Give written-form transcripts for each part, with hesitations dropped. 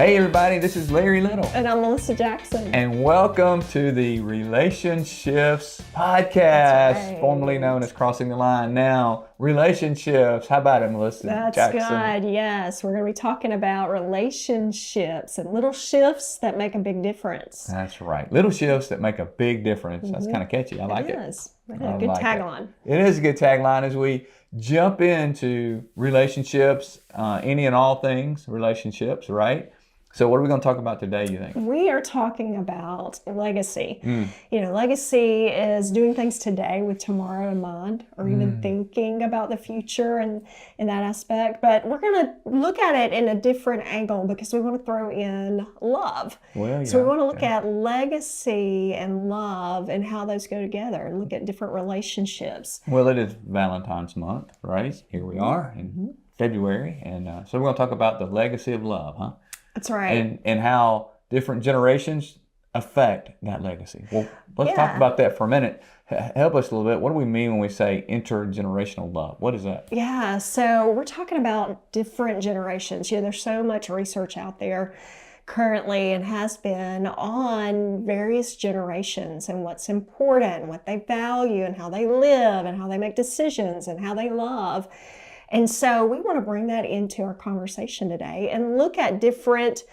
Hey everybody, this is Larry Little. And I'm Melissa Jackson. And welcome to the RelationShifts podcast, Right. formerly known as Crossing the Line. Now, RelationShifts, how about it, Melissa Jackson? That's good, yes. We're going to be talking about relationships and little shifts that make a big difference. That's right. Little shifts that make a big difference. That's kind of catchy. I like it. It is. Good tagline. It is a good tagline as we jump into relationships, any and all things relationships, right? So what are we going to talk about today, you think? We are talking about legacy. Legacy is doing things today with tomorrow in mind, or even thinking about the future and in that aspect. But we're going to look at it in a different angle because we want to throw in love. So we want to look at legacy and love and how those go together and look at different relationships. Well, it is Valentine's month, right? Here we are in February. And so we're going to talk about the legacy of love, huh? That's right. And how different generations affect that legacy. Well, let's talk about that for a minute. Help us a little bit. What do we mean when we say intergenerational love? What is that? Yeah, so we're talking about different generations. There's so much research out there currently and has been on various generations and what's important, what they value and how they live and how they make decisions and how they love. And so we want to bring that into our conversation today and look at different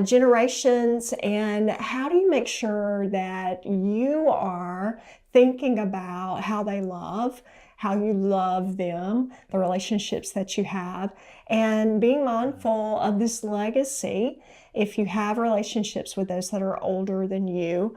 generations and how do you make sure that you are thinking about how they love, how you love them, the relationships that you have, and being mindful of this legacy. If you have relationships with those that are older than you,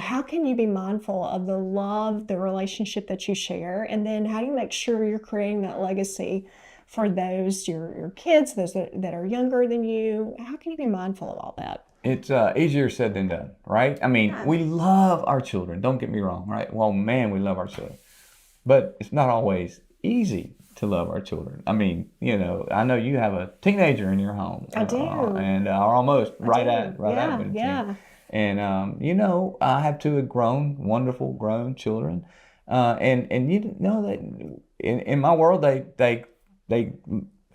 how can you be mindful of the love, the relationship that you share? And then how do you make sure you're creating that legacy for those, your kids, those that are younger than you? How can you be mindful of all that? It's easier said than done, right? I mean, we love our children. Don't get me wrong, right? Well, man, we love our children. But it's not always easy to love our children. I mean, I know you have a teenager in your home. I do. And are almost right at it. And, I have two wonderful grown children. And you know that in my world, they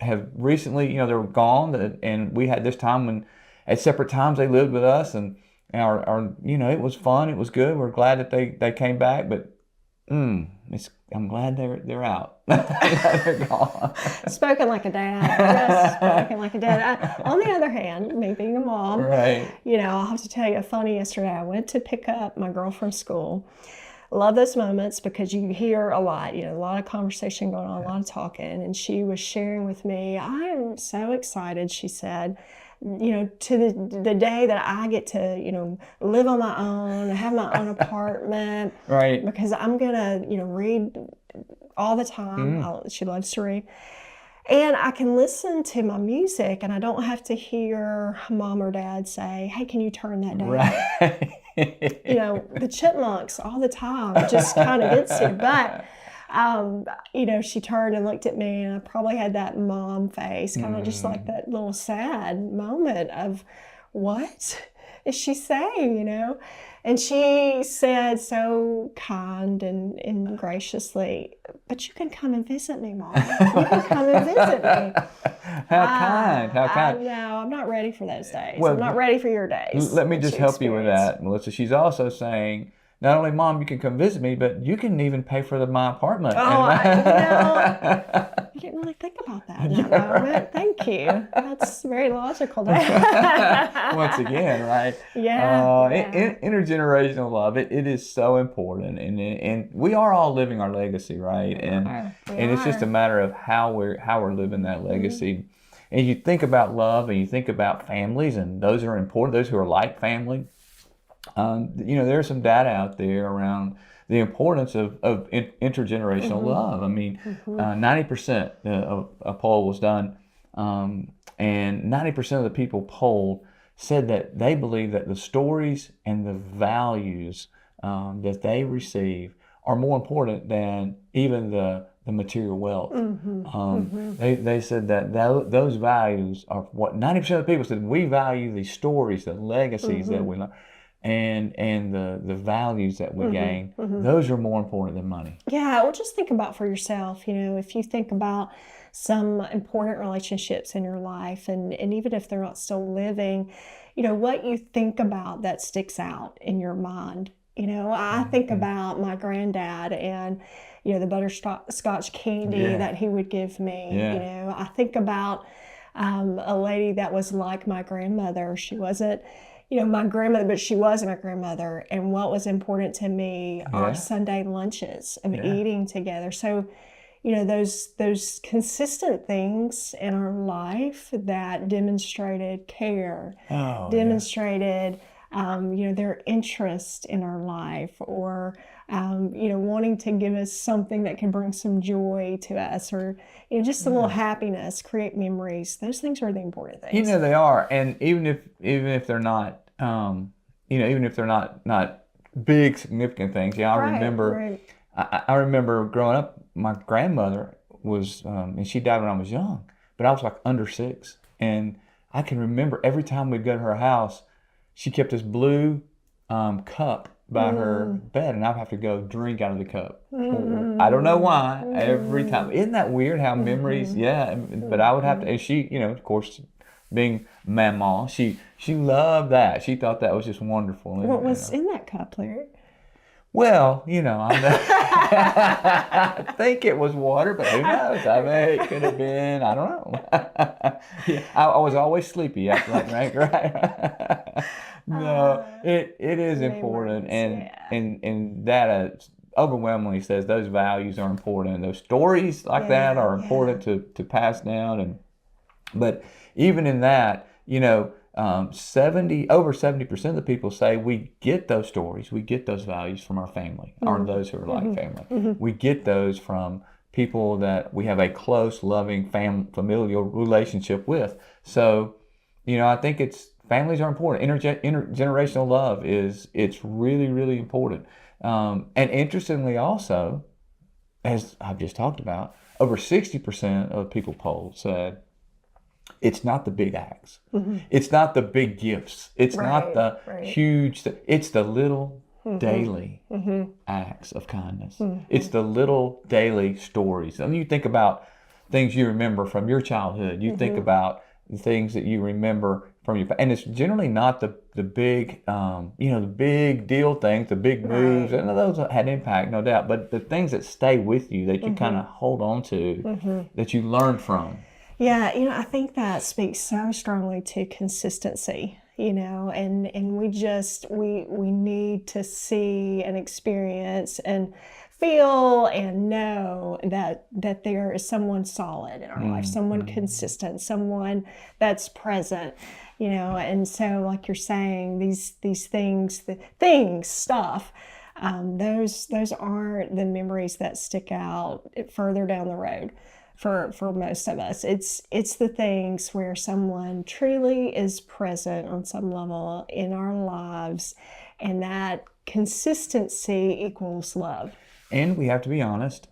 have recently, they're gone. And we had this time when at separate times they lived with us and it was fun. It was good. We're glad that they came back, but I'm glad they're out. They're gone. Spoken like a dad. Just spoken like a dad. On the other hand, me being a mom, right? I'll have to tell you funny. Yesterday, I went to pick up my girl from school. Love those moments because you hear a lot. A lot of conversation going on, a lot of talking, and she was sharing with me. I am so excited. She said, to the day that I get to, live on my own, have my own apartment. Right. Because I'm going to, read all the time. She loves to read. And I can listen to my music and I don't have to hear mom or dad say, hey, can you turn that down? Right. The chipmunks all the time. It just kind of gets you. But she turned and looked at me and I probably had that mom face, kind of just like that little sad moment of what is she saying, And she said so kind and graciously, but you can come and visit me, Mom. You can come and visit me. How kind. No, I'm not ready for those days. Well, I'm not ready for your days. Let me just help you with that, Melissa. She's also saying, not only, Mom, you can come visit me, but you can even pay for my apartment. I didn't really think about that in that moment. Thank you. That's very logical. Once again, right? Yeah. Intergenerational love, it is so important. And we are all living our legacy, right? And it's just a matter of how we're living that legacy. And you think about love and you think about families, and those are important, those who are like family. There's some data out there around the importance of intergenerational love. I mean, 90% of a poll was done, and 90% of the people polled said that they believe that the stories and the values that they receive are more important than even the material wealth. They said that those values are what 90% of the people said. We value the stories, the legacies that we learn. and the values that we gain, those are more important than money. Yeah, well, just think about for yourself, if you think about some important relationships in your life, and even if they're not still living, what you think about that sticks out in your mind. I think about my granddad and, the butterscotch candy that he would give me. Yeah. I think about a lady that was like my grandmother. She wasn't, my grandmother, but she was my grandmother. And what was important to me are Sunday lunches of eating together. So, those consistent things in our life that demonstrated care, demonstrated, their interest in our life, or, wanting to give us something that can bring some joy to us, or, just a little happiness, create memories. Those things are the important things. They are. And even if they're not, even if they're not big, significant things. I remember, I remember growing up, my grandmother was, and she died when I was young, but I was like under 6. And I can remember every time we'd go to her house, she kept this blue cup by her bed, and I'd have to go drink out of the cup. I don't know why. Every time. Isn't that weird how memories, but I would have to, and she, of course, being Mama, she loved that. She thought that was just wonderful. What was in that cup, Larry? Well, I think it was water, but who knows? I mean, it could have been, I don't know. I was always sleepy after that drink, right? No, it is important, and that overwhelmingly says those values are important. Those stories like that are important to pass down, but even in that, over 70% of the people say we get those stories, we get those values from our family, or those who are like family. We get those from people that we have a close, loving, familial relationship with. So, I think families are important. Intergenerational love it's really, really important. And interestingly also, as I've just talked about, over 60% of people polled said it's not the big acts. It's not the big gifts. It's not the huge. It's the little daily acts of kindness. It's the little daily stories. I mean, you think about things you remember from your childhood. You think about the things that you remember from your, and it's generally not the big, the big deal things, the big moves. And those had impact, no doubt. But the things that stay with you, that you kind of hold on to, that you learn from. Yeah, I think that speaks so strongly to consistency, and we need to see and experience and feel and know that there is someone solid in our life, someone consistent, someone that's present, and so like you're saying, these stuff, those aren't the memories that stick out further down the road. For most of us, it's the things where someone truly is present on some level in our lives, and that consistency equals love. And we have to be honest,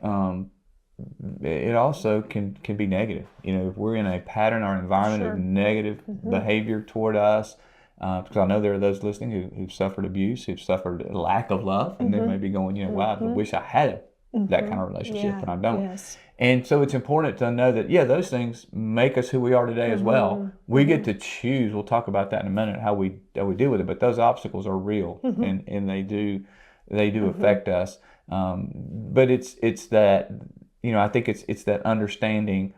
it also can be negative. If we're in a pattern or environment of negative behavior toward us, because I know there are those listening who've suffered abuse, who've suffered a lack of love, and they may be going, wow, I wish I had that kind of relationship, and I don't. Yes. And so it's important to know that, those things make us who we are today as well. We get to choose. We'll talk about that in a minute, how we deal with it. But those obstacles are real, and they do affect us. But it's that, I think it's that understanding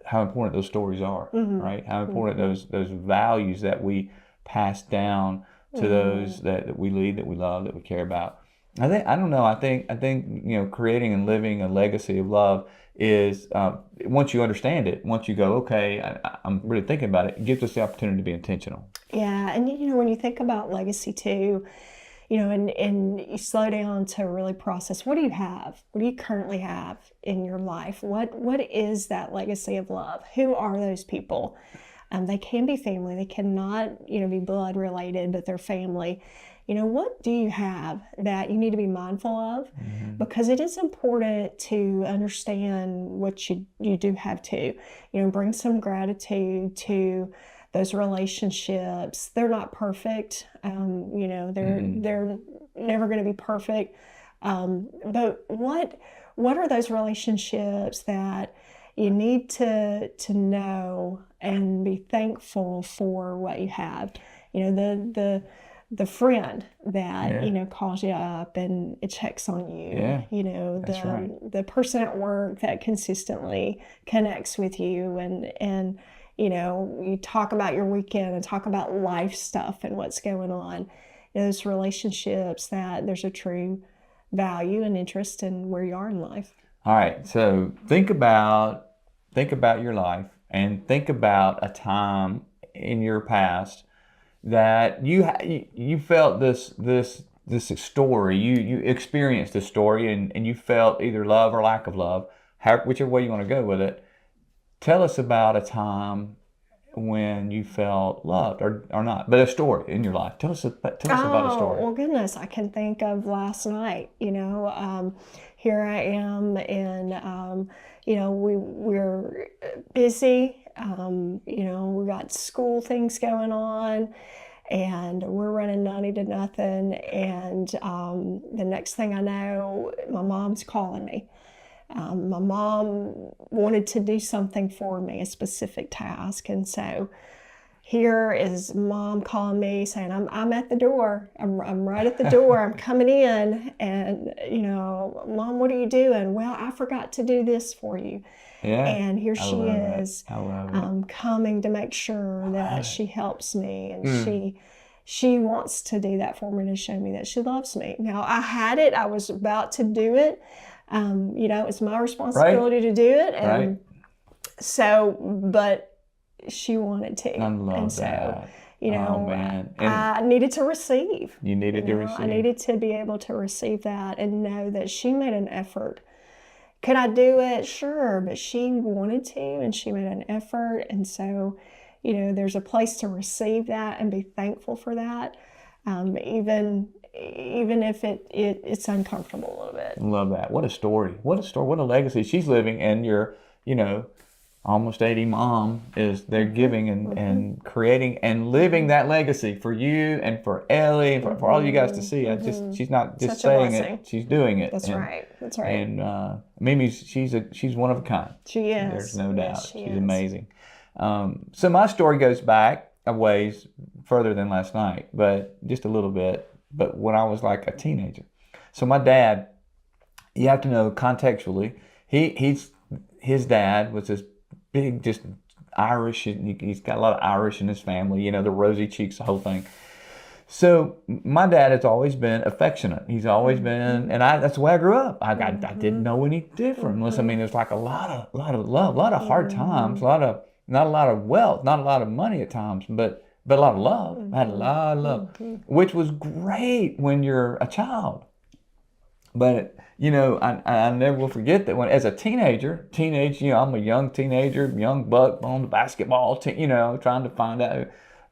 how important those stories are, right? How important those values that we pass down to those that we lead, that we love, that we care about. I think creating and living a legacy of love is, once you understand it, once you go, okay, I'm really thinking about it, it gives us the opportunity to be intentional. Yeah, and when you think about legacy too, and you slow down to really process, what do you have? What do you currently have in your life? What is that legacy of love? Who are those people? They can be family. They cannot, be blood related, but they're family. What do you have that you need to be mindful of? Because it is important to understand what you do have to, bring some gratitude to those relationships, they're not perfect. They're never going to be perfect. But what are those relationships that you need to know and be thankful for what you have? The friend that calls you up and it checks on you. The person at work that consistently connects with you and you talk about your weekend and talk about life stuff and what's going on. Those relationships that there's a true value and interest in where you are in life. All right, so think about your life and think about a time in your past that you felt this story, you experienced this story, and you felt either love or lack of love, whichever way you want to go with it. Tell us about a time when you felt loved or not, but a story in your life. Tell us about a story. Well, goodness, I can think of last night. Here I am, and we're busy. We got school things going on, and we're running 90 to nothing. And the next thing I know, my mom's calling me. My mom wanted to do something for me, a specific task, and so here is Mom calling me saying, I'm at the door. I'm right at the door. I'm coming in, and Mom, what are you doing? Well, I forgot to do this for you. Yeah, and here she is, I love it. coming to make sure that she helps me, and she wants to do that for me to show me that she loves me. Now I had it. I was about to do it. It's my responsibility to do it. And so, but she wanted to. I love and so, that. Oh, man. I needed to receive. You needed to receive. I needed to be able to receive that and know that she made an effort. Could I do it? Sure, but she wanted to, and she made an effort. And so, there's a place to receive that and be thankful for that, even if it's uncomfortable a little bit. Love that. What a story. What a legacy she's living. And your, almost 80 mom they're giving and creating and living that legacy for you and for Ellie and for all you guys to see. She's not just saying it, she's doing it. That's right. And Mimi, she's one of a kind. She is. There's no doubt. She's amazing. So my story goes back a ways further than last night, but just a little bit. But when I was like a teenager. So my dad, you have to know contextually, his dad was this big, just Irish. He's got a lot of Irish in his family, the rosy cheeks, the whole thing. So my dad has always been affectionate. He's always been, and that's the way I grew up. I didn't know any different. Unless, there's like a lot of love, a lot of hard times, not a lot of wealth, not a lot of money at times, but a lot of love. I had a lot of love, which was great when you're a child. But, I never will forget that when, as a teenager, I'm a young teenager, young buck on the basketball team, trying to find out.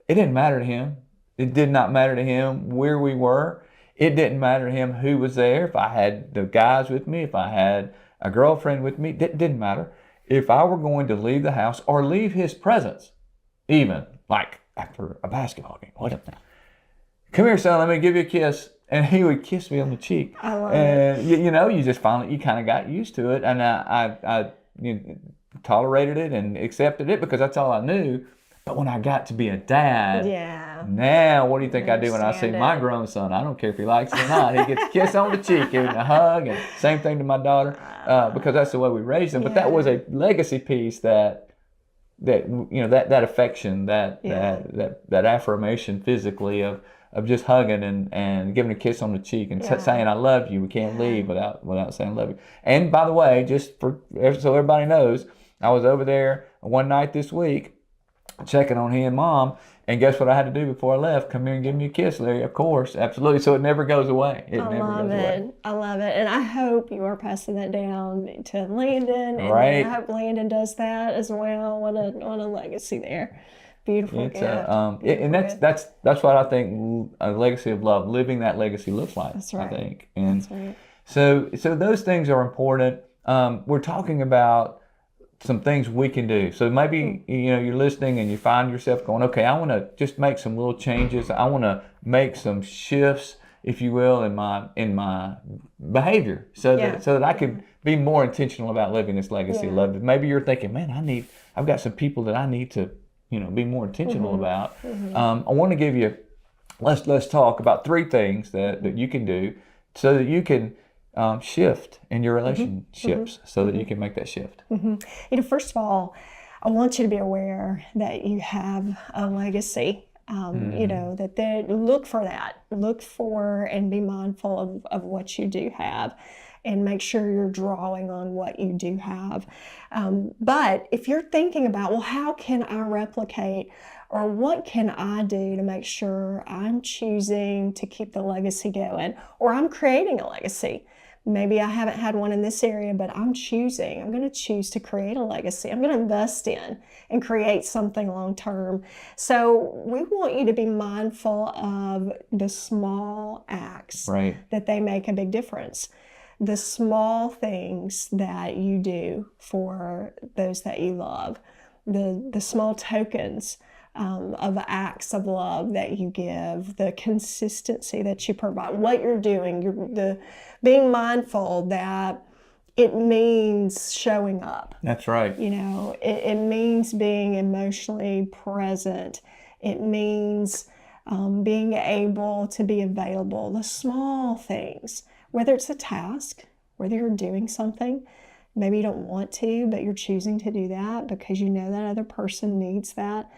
It didn't matter to him. It did not matter to him where we were. It didn't matter to him who was there. If I had the guys with me, if I had a girlfriend with me, it didn't matter. If I were going to leave the house or leave his presence, even like after a basketball game, whatever. Come here, son, let me give you a kiss. And he would kiss me on the cheek. I love it. You just finally, you kind of got used to it. And I tolerated it and accepted it because that's all I knew. But when I got to be a dad, now what do you think I do when I see my grown son? I don't care if he likes it or not. He gets a kiss on the cheek and a hug, and same thing to my daughter, because that's the way we raised them. But that was a legacy piece that affection, that affirmation physically of just hugging and giving a kiss on the cheek and saying I love you. We can't leave without saying I love you. And by the way, just so everybody knows, I was over there one night this week checking on he and Mom, and guess what I had to do before I left? Come here and give me a kiss, Larry. Of course, absolutely. So it never goes away. I love it. And I hope you are passing that down to Landon. And right. I hope Landon does that as well. What a legacy there. Beautiful gift. And that's what I think a legacy of love, living that legacy looks like. That's right. I think. And that's right. So those things are important. We're talking about some things we can do. So maybe you're listening and you find yourself going, okay, I want to just make some little changes. I want to make some shifts, if you will, in my behavior, so that I could be more intentional about living this legacy of love. Maybe you're thinking, man, I've got some people that I need to be more intentional about. I want to give you, let's talk about 3 things that you can do so that you can shift in your relationships, so that you can make that shift. First of all, I want you to be aware that you have a legacy. That they look for that. Look for and be mindful of what you do have, and make sure you're drawing on what you do have. But if you're thinking about, well, how can I replicate, or what can I do to make sure I'm choosing to keep the legacy going, or I'm creating a legacy? Maybe I haven't had one in this area, but I'm going to choose to create a legacy. I'm going to invest in and create something long term. So we want you to be mindful of the small acts that they make a big difference. The small things that you do for those that you love, the small tokens of acts of love that you give, the consistency that you provide, what you're doing, being mindful that it means showing up. That's right. It means being emotionally present. It means being able to be available. The small things, whether it's a task, whether you're doing something, maybe you don't want to, but you're choosing to do that because you know that other person needs that.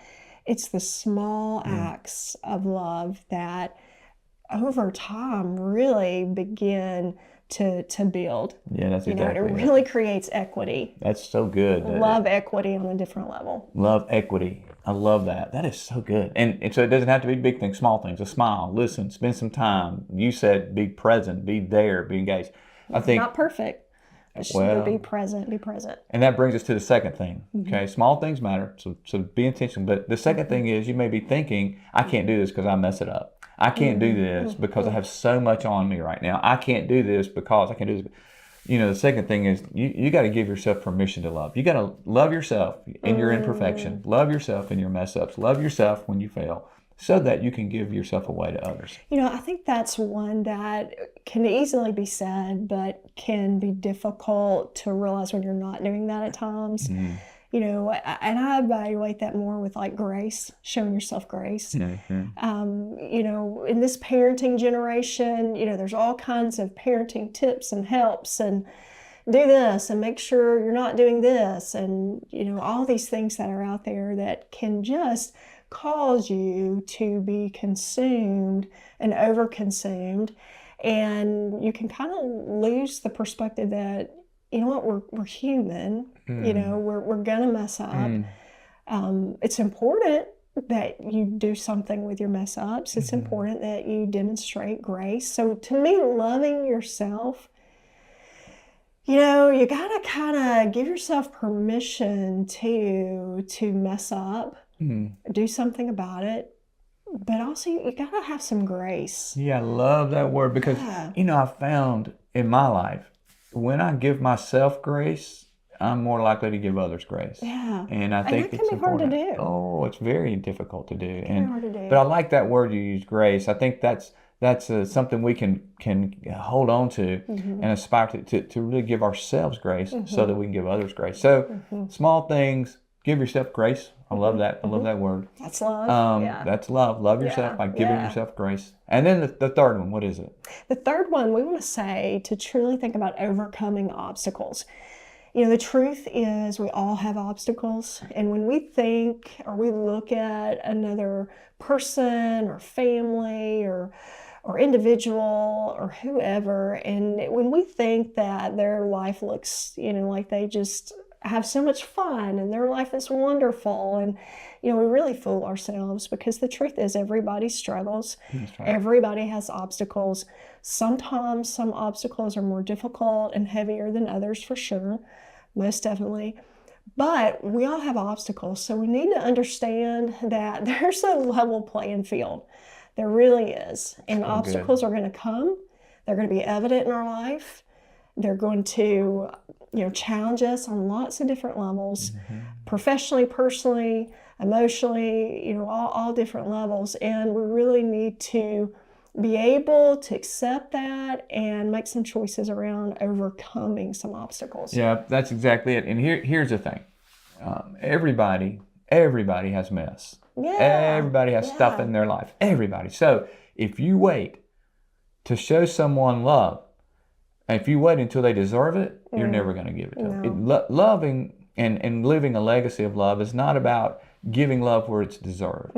It's the small acts of love that over time really begin to build. Yeah, that's exactly it really creates equity. That's so good. Love equity on a different level. Love equity. I love that. That is so good. And so it doesn't have to be big things, small things. A smile, listen, spend some time. You said be present, be there, be engaged. I think not perfect. Be present. And that brings us to the second thing. Okay, small things matter, so be intentional. But the second thing is, you may be thinking, I can't do this because I mess it up. I can't do this because I have so much on me right now. I can't do this because I can do this. The second thing is you got to give yourself permission to love. You got to love yourself in your imperfection. Love yourself in your mess ups. Love yourself when you fail, so that you can give yourself away to others. I think that's one that can easily be said, but can be difficult to realize when you're not doing that at times. And I evaluate that more with like grace, showing yourself grace. In this parenting generation, there's all kinds of parenting tips and helps, and do this and make sure you're not doing this, and all these things that are out there that can just cause you to be consumed and overconsumed, and you can kind of lose the perspective that we're human. We're gonna mess up. It's important that you do something with your mess ups. It's important that you demonstrate grace. So to me, loving yourself, you gotta kind of give yourself permission to mess up. Do something about it, but also you gotta have some grace. Yeah, I love that word, because I found in my life, when I give myself grace, I'm more likely to give others grace. Yeah, and I think that can be hard to do. Oh, it's very difficult to do. It can be hard to do. But I like that word you use, grace. I think that's something we can hold on to and aspire to really give ourselves grace, so that we can give others grace. So small things, give yourself grace. I love that. I love that word. That's love. That's love. Love yourself by giving yourself grace. And then the third one, what is it? The third one, we want to say to truly think about overcoming obstacles. The truth is we all have obstacles. And when we think or we look at another person or family or individual or whoever, and when we think that their life looks, like they just have so much fun and their life is wonderful, and we really fool ourselves, because the truth is everybody struggles. That's right. Everybody has obstacles. Sometimes some obstacles are more difficult and heavier than others, for sure, most definitely. But we all have obstacles, so we need to understand that there's a level playing field. There really is. And obstacles are going to come. They're going to be evident in our life. They're going to, challenge us on lots of different levels, professionally, personally, emotionally, all different levels. And we really need to be able to accept that and make some choices around overcoming some obstacles. Yeah, that's exactly it. And here's the thing. Everybody has mess. Yeah. Everybody has stuff in their life. Everybody. So if you wait to show someone love, and if you wait until they deserve it, you're never going to give it to them. Loving and living a legacy of love is not about giving love where it's deserved.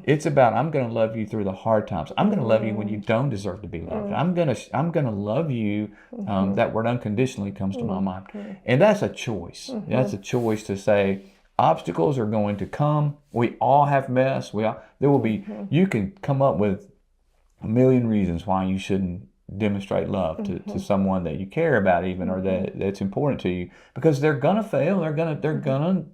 It's about, I'm going to love you through the hard times. I'm going to love you when you don't deserve to be loved. I'm going to love you. That word unconditionally comes to my mind. And that's a choice. That's a choice to say, obstacles are going to come. We all have mess. There will be, you can come up with a million reasons why you shouldn't demonstrate love to someone that you care about, even, or that's important to you, because they're gonna fail. They're gonna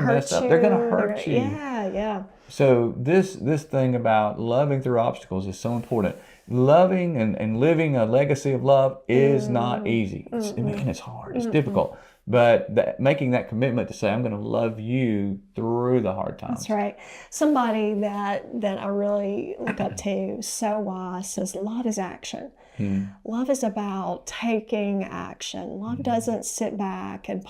mess up. They're gonna hurt you. Yeah. So this thing about loving through obstacles is so important. Loving and living a legacy of love is not easy. It's hard. It's difficult. But making that commitment to say, I'm going to love you through the hard times. That's right. Somebody that I really look up to so wise says, love is action. Love is about taking action. Love doesn't sit back and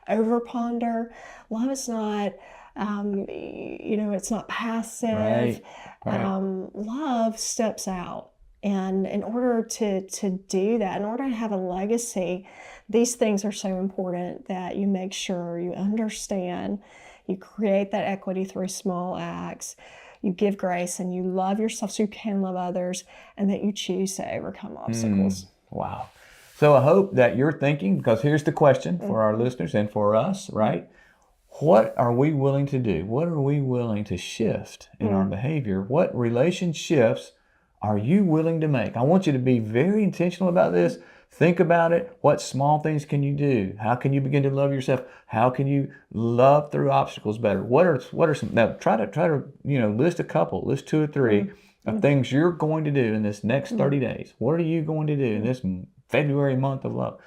over ponder. Love is not, it's not passive. Right. Love steps out. And in order to do that, in order to have a legacy, these things are so important that you make sure you understand, you create that equity through small acts, you give grace, and you love yourself so you can love others, and that you choose to overcome obstacles. Wow. So I hope that you're thinking, because here's the question for our listeners and for us, right? What are we willing to do? What are we willing to shift in our behavior? What relationships are you willing to make? I want you to be very intentional about this. Think about it. What small things can you do? How can you begin to love yourself? How can you love through obstacles better? What are some? Now try to list a couple, list 2 or 3 of things you're going to do in this next 30 days. What are you going to do in this February month of love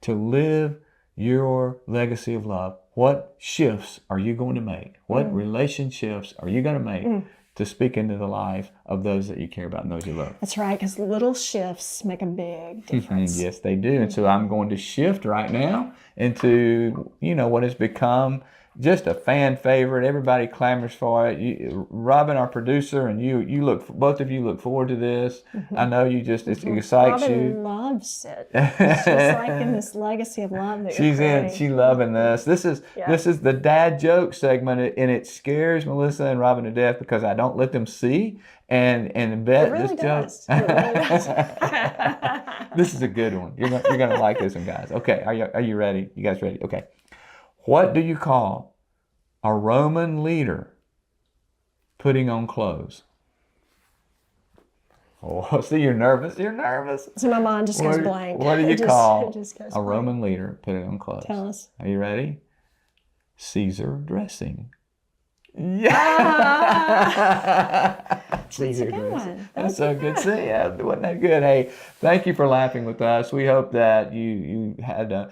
to live your legacy of love? What shifts are you going to make? What relationships are you going to make to speak into the life of those that you care about and those you love? That's right, because little shifts make a big difference. Yes, they do. And so I'm going to shift right now into, what has become just a fan favorite. Everybody clamors for it. Robin, our producer, and both of you look forward to this. I know it excites Robin you. loves it. She's like in this legacy of love that you're creating. She's loving this. This is the dad joke segment, and it scares Melissa and Robin to death because I don't let them see and bet really this does. joke. It really does. This is a good one. You're gonna like this one, guys. Okay, are you ready? You guys ready? Okay. What do you call a Roman leader putting on clothes? Oh, see, you're nervous. You're nervous. So my mind just goes blank. What do you call a blank. Roman leader putting on clothes? Tell us. Are you ready? Caesar dressing. Yeah. Caesar dressing. That's so good. See, wasn't that good? Hey, thank you for laughing with us. We hope that you had a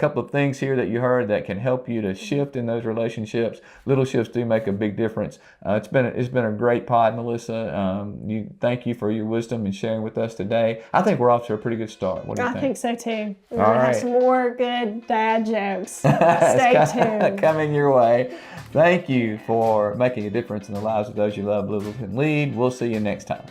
couple of things here that you heard that can help you to shift in those relationships. Little shifts do make a big difference. It's been a great pod, Melissa. Thank you for your wisdom and sharing with us today. I think we're off to a pretty good start. What do you think? I think so too. We're going to have some more good dad jokes. Stay tuned. Coming your way. Thank you for making a difference in the lives of those you love, live, and lead. We'll see you next time.